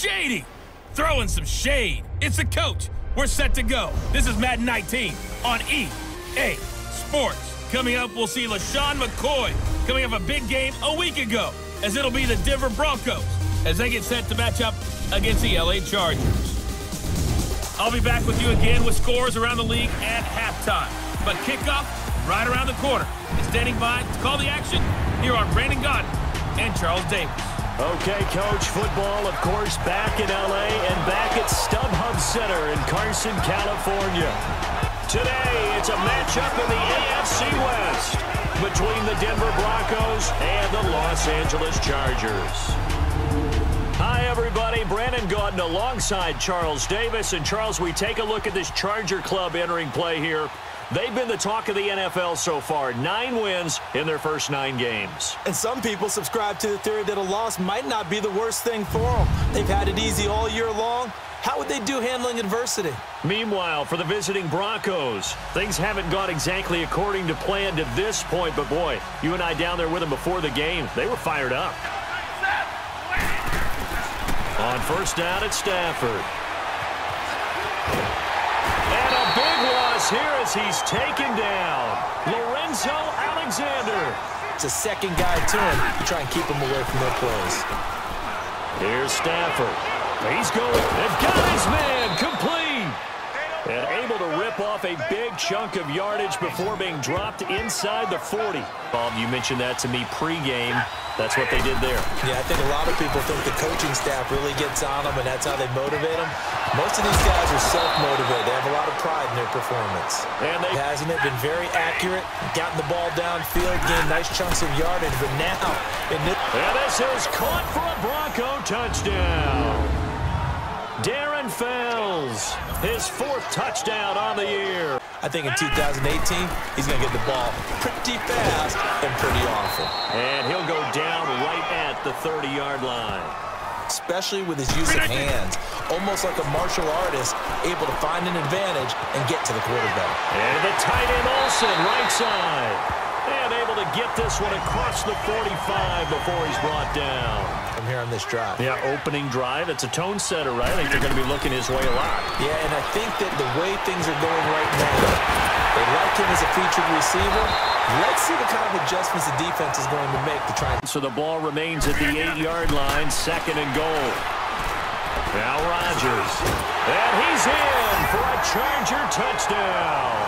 shady. Throwing some shade. It's the coach. We're set to go. This is Madden 19 on EA Sports. Coming up, we'll see LaShawn McCoy coming off a big game a week ago, as it'll be the Denver Broncos as they get set to match up against the LA Chargers. I'll be back with you again with scores around the league at halftime. But kickoff right around the corner. And standing by to call the action, here are Brandon Gaudin and Charles Davis. Okay, Coach, football, of course, back in L.A. and back at StubHub Center in Carson, California. Today, it's a matchup in the AFC West between the Denver Broncos and the Los Angeles Chargers. Hi, everybody. Brandon Gaudin alongside Charles Davis. And, Charles, we take a look at this Charger club entering play here. They've been the talk of the NFL so far. 9 wins in their first 9 games. And some people subscribe to the theory that a loss might not be the worst thing for them. They've had it easy all year long. How would they do handling adversity? Meanwhile, for the visiting Broncos, things haven't gone exactly according to plan to this point. But, boy, you and I down there with them before the game, they were fired up. On first down at Stafford. And a big loss here as he's taken down. Lorenzo Alexander. It's a second guy to him to try and keep him away from their plays. Here's Stafford. He's going. They've got his man complete. And able to rip off a big chunk of yardage before being dropped inside the 40. Bob, you mentioned that to me pregame. That's what they did there. Yeah, I think a lot of people think the coaching staff really gets on them, and that's how they motivate them. Most of these guys are self-motivated. They have a lot of pride in their performance. And hasn't it been very accurate, gotten the ball downfield, gained nice chunks of yardage, but now... And this is caught for a Bronco touchdown. Darren Fells, his 4th touchdown on the year. I think in 2018, he's going to get the ball pretty fast and pretty often. And he'll go down right at the 30-yard line. Especially with his use of hands. Almost like a martial artist, able to find an advantage and get to the quarterback. And the tight end Olsen, right side. And able to get this one across the 45 before he's brought down. From here on this drive. Yeah, opening drive. It's a tone setter, right? I think they're going to be looking his way a lot. Yeah, and I think that the way things are going right now, they like him as a featured receiver. Let's see the kind of adjustments the defense is going to make to try and... So the ball remains at the 8-yard line, 2nd and goal. Now Rodgers. And he's in for a Charger touchdown.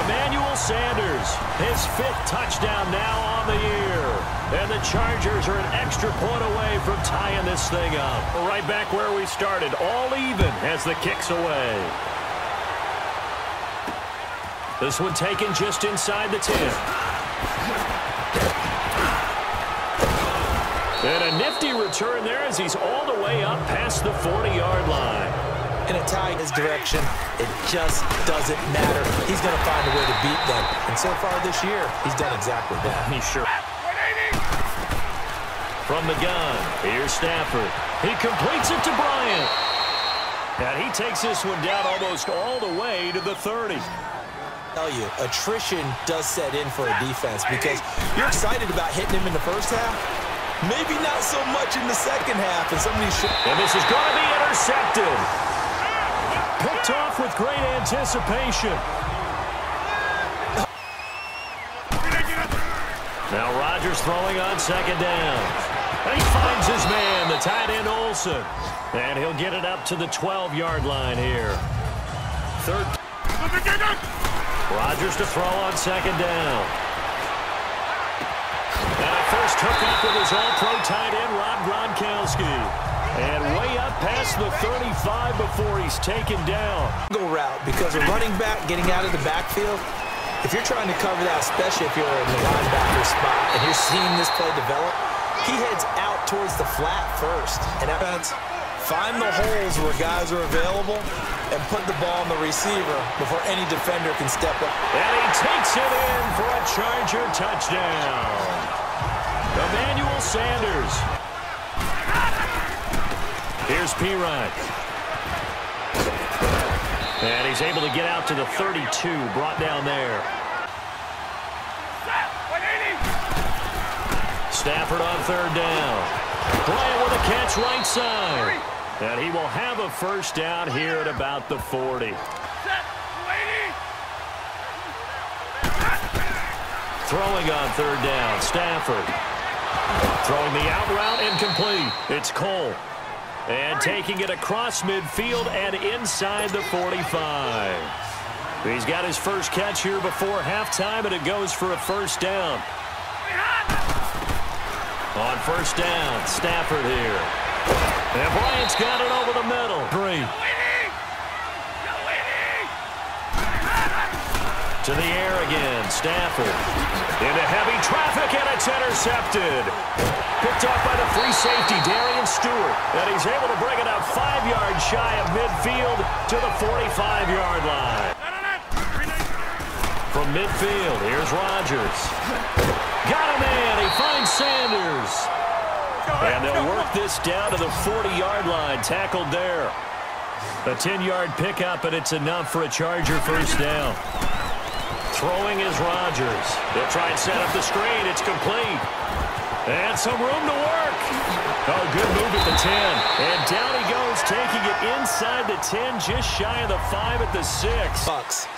Emmanuel Sanders, his 5th touchdown now on the year. And the Chargers are an extra point away from tying this thing up. We're right back where we started, all even as the kick's away. This one taken just inside the 10. And a nifty return there as he's all the way up past the 40-yard line. In a tie his direction, it just doesn't matter. He's going to find a way to beat them. And so far this year, he's done exactly that. He's sure. From the gun, here's Stafford. He completes it to Bryant. And he takes this one down almost all the way to the 30. Tell you, attrition does set in for a defense because you're excited about hitting him in the first half. Maybe not so much in the second half. And this is going to be intercepted. Picked off with great anticipation. Now Rodgers throwing on 2nd down. And he finds his man, the tight end Olsen. And he'll get it up to the 12-yard line here. 3rd. Rodgers to throw on 2nd down. And a first hookup with his all-pro tight end, Rob Gronkowski. And way up past the 35 before he's taken down. Go route because a running back getting out of the backfield, if you're trying to cover that, especially if you're in the linebacker spot and you're seeing this play develop, he heads out towards the flat first. And defense, find the holes where guys are available and put the ball on the receiver before any defender can step up. And he takes it in for a Charger touchdown. Emmanuel Sanders. Here's P-Rod. And he's able to get out to the 32, brought down there. Stafford on third down. Bryant with a catch right side. And he will have a first down here at about the 40. Throwing on third down, Stafford. Throwing the out route, incomplete. It's Cole. And taking it across midfield and inside the 45. He's got his first catch here before halftime, and it goes for a first down. On first down, Stafford here. And Bryant's got it over the middle. 3. To the air again, Stafford. Into heavy traffic, and it's intercepted. Picked off by the free safety, Darian Stewart. And he's able to bring it up 5 yards shy of midfield to the 45-yard line. From midfield, here's Rodgers. Got a man, he finds Sanders. And they'll work this down to the 40-yard line, tackled there. A 10-yard pickup, and it's enough for a Charger first down. Throwing is Rodgers. They'll try and set up the screen. It's complete. And some room to work. Oh, good move at the 10. And down he goes, taking it inside the 10, just shy of the 5 at the 6. Bucks.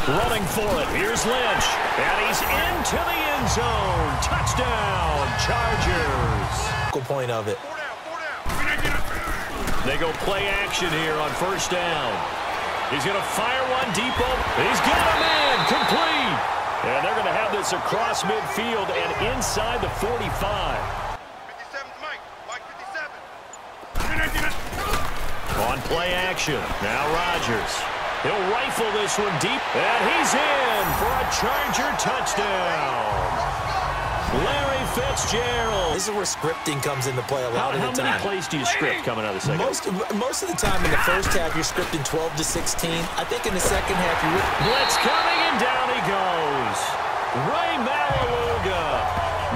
Running for it. Here's Lynch. And he's into the end zone. Touchdown, Chargers. Focal point of it. They go play action here on first down. He's going to fire one deep over. He's got a man, complete. And they're going to have this across midfield and inside the 45. 57's Mike. Mike 57. On play action. Now Rodgers. He'll rifle this one deep. And he's in for a Charger touchdown. Larry Fitzgerald. This is where scripting comes into play a lot of the time. How many plays do you script coming out of the second? Most of the time in the first half, you're scripting 12 to 16. I think in the second half, you're... Blitz coming, and down he goes. Ray Maualuga.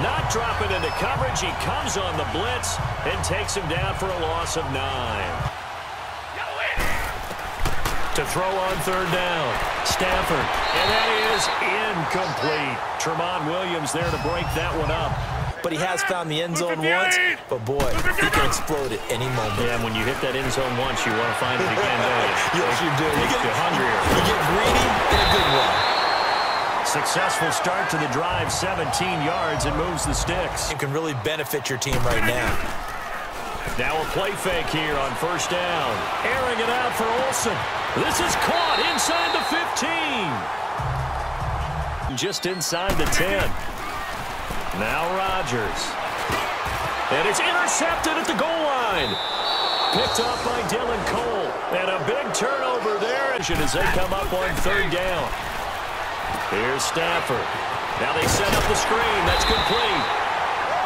Not dropping into coverage. He comes on the blitz and takes him down for a loss of 9. To throw on third down, Stafford, and that is incomplete. Tremont Williams there to break that one up. But he has found the end zone once, but boy, he can explode at any moment. Yeah, when you hit that end zone once, you want to find it again, don't you? Yes, you do. You get hungrier. You get greedy in a good way. Successful start to the drive, 17 yards, and moves the sticks. You can really benefit your team right now. Now a play fake here on first down. Airing it out for Olsen. This is caught inside the 15. Just inside the 10. Now Rodgers. And it's intercepted at the goal line. Picked off by Dylan Cole. And a big turnover there as they come up on third down. Here's Stafford. Now they set up the screen. That's complete.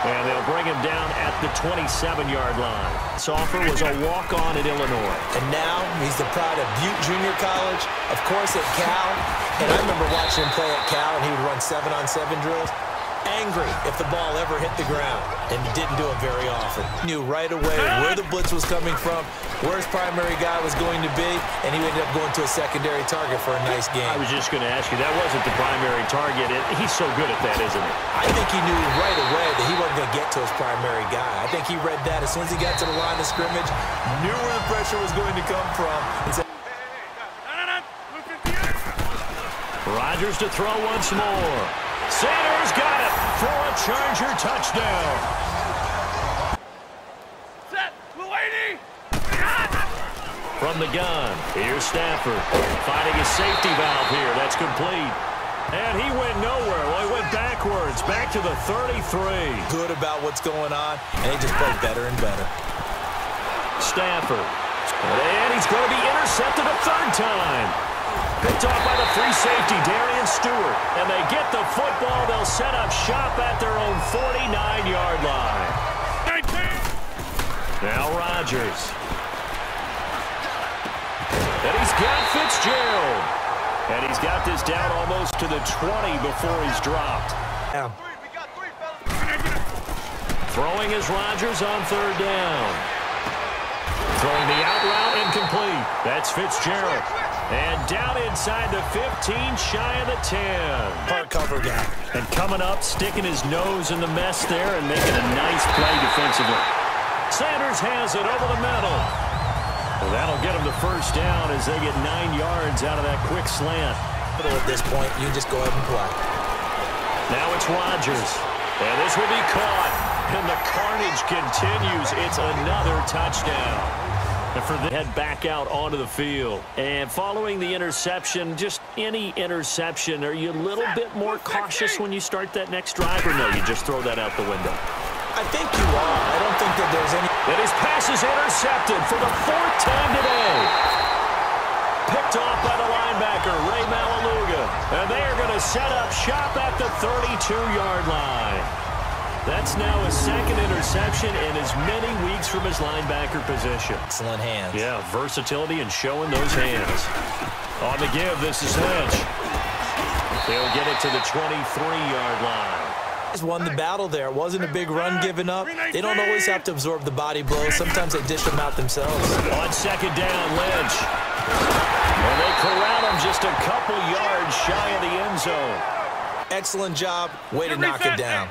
And they'll bring him down at the 27-yard line. Soffer was a walk-on at Illinois. And now he's the pride of Butte Junior College, of course at Cal. And I remember watching him play at Cal, and he would run 7-on-7 drills. Angry if the ball ever hit the ground, and he didn't do it very often. He knew right away where the blitz was coming from, where his primary guy was going to be, and he ended up going to a secondary target for a nice game. I was just going to ask you, that wasn't the primary target. He's so good at that, isn't he? I think he knew right away that he wasn't going to get to his primary guy. I think he read that as soon as he got to the line of scrimmage, knew where the pressure was going to come from, and said, Rodgers to throw once more. Sanders got it for a Charger touchdown. Set. Mulaney. From the gun, here's Stafford. Finding his safety valve here. That's complete. And he went nowhere. Well, he went backwards, back to the 33. good about what's going on, and they just play better and better. Stafford. And he's going to be intercepted a third time. Picked off by the free safety, Darian Stewart. And they get the football. They'll set up shop at their own 49-yard line. 19. Now Rodgers. And he's got Fitzgerald. And he's got this down almost to the 20 before he's dropped. Yeah. Throwing is Rodgers on third down. Throwing the out route incomplete. That's Fitzgerald. And down inside the 15, shy of the 10. Hard cover guy. And coming up, sticking his nose in the mess there and making a nice play defensively. Sanders has it over the middle. Well, that'll get him the first down as they get 9 yards out of that quick slant. At this point, you can just go ahead and play. Now it's Rodgers. And this will be caught. And the carnage continues. It's another touchdown. And for the head back out onto the field. And following the interception, just any interception, are you a little bit more cautious when you start that next drive, or no, you just throw that out the window? I think you are. I don't think that there's any... And his pass is intercepted for the 4th time today. Picked off by the linebacker, Ray Malaluga. And they are going to set up shop at the 32-yard line. That's now a 2nd interception in as many weeks from his linebacker position. Excellent hands. Yeah, versatility and showing those hands. On the give, this is Lynch. They'll get it to the 23-yard line. He's won the battle there. It wasn't a big run given up. They don't always have to absorb the body blows. Sometimes they dish them out themselves. On 2nd down, Lynch. And they corral him just a couple yards shy of the end zone. Excellent job. Way to knock it down.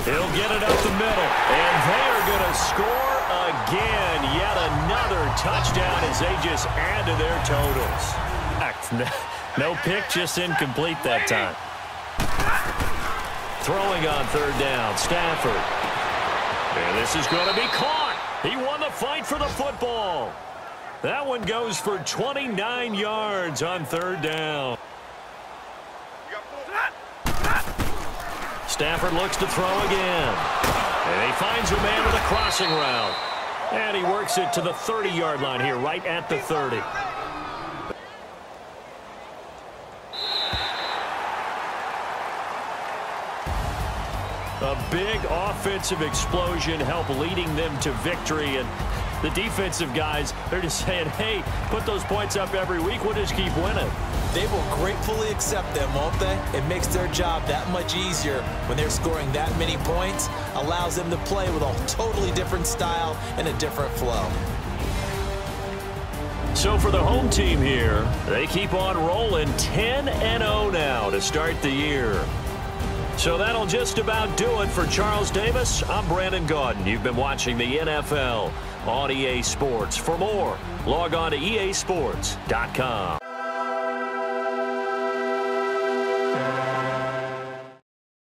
He'll get it up the middle, and they are going to score again. Yet another touchdown as they just add to their totals. No pick, just incomplete that time. Throwing on 3rd down, Stafford. And this is going to be caught. He won the fight for the football. That one goes for 29 yards on 3rd down. Stafford looks to throw again. And he finds a man with a crossing route. And he works it to the 30-yard line here, right at the 30. A big offensive explosion helped leading them to victory. And the defensive guys, they're just saying, hey, put those points up every week. We'll just keep winning. They will gratefully accept them, won't they? It makes their job that much easier when they're scoring that many points. Allows them to play with a totally different style and a different flow. So for the home team here, they keep on rolling 10-0 now to start the year. So that'll just about do it for Charles Davis. I'm Brandon Gaudin. You've been watching the NFL on EA Sports. For more, log on to easports.com.